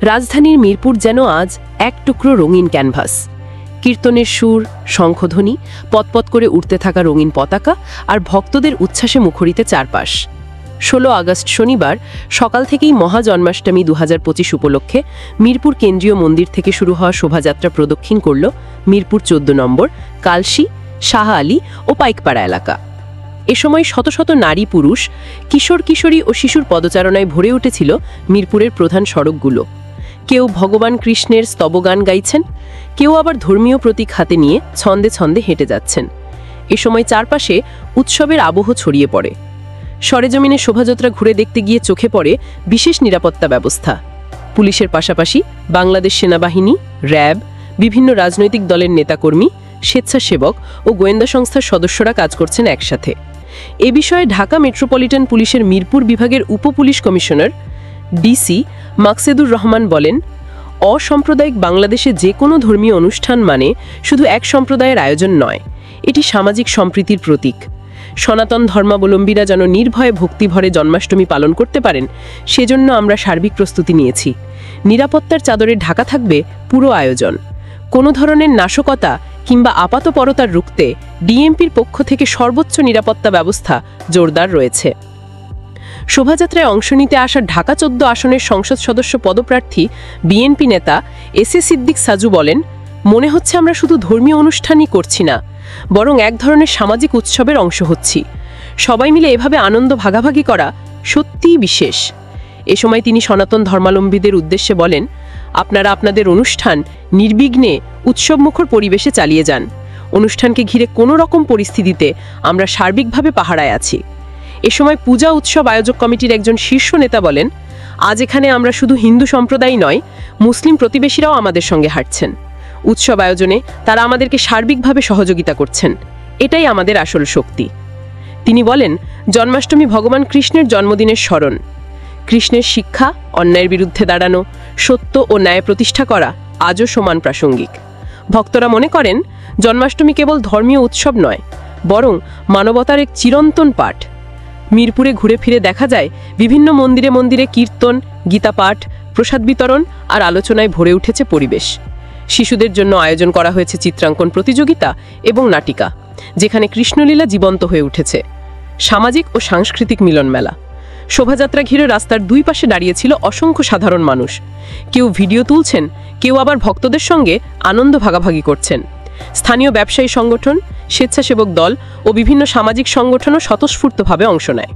রাজধানীর মিরপুর যেন আজ এক টুকরো রঙিন ক্যানভাস। কীর্তনের সুর, শঙ্খধ্বনি, পতপত করে উঠতে থাকা রঙিন পতাকা আর ভক্তদের উচ্ছ্বাসে মুখরিত চারপাশ। 16 আগস্ট শনিবার সকাল থেকেই মহাজন্মাষ্টমী 2025 উপলক্ষে মিরপুর কেন্দ্রীয় মন্দির থেকে শুরু হওয়া শোভাযাত্রা প্রদক্ষিণ করল মিরপুর 14 নম্বর, কালশী, শাহ আলী ও পাইকপাড়া এলাকা। এ সময় শত শত নারী, পুরুষ, কিশোর, কিশোরী ও শিশুর পদচারণায় ভরে উঠেছিল মিরপুরের প্রধান সড়কগুলো। কেউ ভগবান কৃষ্ণের স্তবগান গাইছেন, কেউ আবার ধর্মীয় প্রতীক হাতে নিয়ে ছন্দে ছন্দে হেঁটে যাচ্ছেন। এ সময় চারপাশে উৎসবের আবহ ছড়িয়ে পড়ে। সরেজমিনে শোভাযাত্রা ঘুরে দেখতে গিয়ে চোখে পড়ে বিশেষ নিরাপত্তা ব্যবস্থা। পুলিশের পাশাপাশি বাংলাদেশ সেনাবাহিনী, র্যাব, বিভিন্ন রাজনৈতিক দলের নেতাকর্মী, স্বেচ্ছাসেবক ও গোয়েন্দা সংস্থার সদস্যরা কাজ করছেন একসাথে। এ বিষয়ে ঢাকা মেট্রোপলিটন পুলিশের মিরপুর বিভাগের উপপুলিশ কমিশনার ডিসি মাকসেদুর রহমান বলেন, অসাম্প্রদায়িক বাংলাদেশে যে কোনো ধর্মীয় অনুষ্ঠান মানে শুধু এক সম্প্রদায়ের আয়োজন নয়, এটি সামাজিক সম্প্রীতির প্রতীক। সনাতন ধর্মাবলম্বীরা যেন নির্ভয়ে ভক্তিভরে জন্মাষ্টমী পালন করতে পারেন, সেজন্য আমরা সার্বিক প্রস্তুতি নিয়েছি। নিরাপত্তার চাদরে ঢাকা থাকবে পুরো আয়োজন। কোনো ধরনের নাশকতা কিংবা আপাতপরতার রুখতে ডিএমপির পক্ষ থেকে সর্বোচ্চ নিরাপত্তা ব্যবস্থা জোরদার রয়েছে। শোভাযাত্রায় অংশ নিতে আসা ঢাকা 14 আসনের সংসদ সদস্য পদপ্রার্থী বিএনপি নেতা এস.এ. সিদ্দিক সাজু বলেন, মনে হচ্ছে আমরা শুধু ধর্মীয় অনুষ্ঠানই করছি না, বরং এক ধরনের সামাজিক উৎসবের অংশ হচ্ছি। সবাই মিলে এভাবে আনন্দ ভাগাভাগি করা সত্যিই বিশেষ। এ সময় তিনি সনাতন ধর্মাবলম্বীদের উদ্দেশ্যে বলেন, আপনারা আপনাদের অনুষ্ঠান নির্বিঘ্নে উৎসবমুখর পরিবেশে চালিয়ে যান। অনুষ্ঠানকে ঘিরে কোনো রকম পরিস্থিতিতে আমরা সার্বিকভাবে পাহারায় আছি। এ সময় পূজা উৎসব আয়োজক কমিটির একজন শীর্ষ নেতা বলেন, আজ এখানে আমরা শুধু হিন্দু সম্প্রদায় নয়, মুসলিম প্রতিবেশীরাও আমাদের সঙ্গে হাঁটছেন। উৎসব আয়োজনে তারা আমাদেরকে সার্বিকভাবে সহযোগিতা করছেন, এটাই আমাদের আসল শক্তি। তিনি বলেন, জন্মাষ্টমী ভগবান কৃষ্ণের জন্মদিনের স্মরণ। কৃষ্ণের শিক্ষা, অন্যায়ের বিরুদ্ধে দাঁড়ানো, সত্য ও ন্যায় প্রতিষ্ঠা করা আজও সমান প্রাসঙ্গিক। ভক্তরা মনে করেন, জন্মাষ্টমী কেবল ধর্মীয় উৎসব নয়, বরং মানবতার এক চিরন্তন পাঠ। মিরপুরে ঘুরে ফিরে দেখা যায় বিভিন্ন মন্দিরে মন্দিরে কীর্তন, গীতাপাঠ, প্রসাদ বিতরণ আর আলোচনায় ভরে উঠেছে পরিবেশ। শিশুদের জন্য আয়োজন করা হয়েছে চিত্রাঙ্কন প্রতিযোগিতা এবং নাটিকা, যেখানে কৃষ্ণলীলা জীবন্ত হয়ে উঠেছে। সামাজিক ও সাংস্কৃতিক মিলন মেলা। শোভাযাত্রা ঘিরে রাস্তার দুই পাশে দাঁড়িয়েছিল অসংখ্য সাধারণ মানুষ। কেউ ভিডিও তুলছেন, কেউ আবার ভক্তদের সঙ্গে আনন্দ ভাগাভাগি করছেন। স্থানীয় ব্যবসায়ী সংগঠন, স্বেচ্ছাসেবক দল ও বিভিন্ন সামাজিক সংগঠনও স্বতঃস্ফূর্তভাবে অংশ নেয়।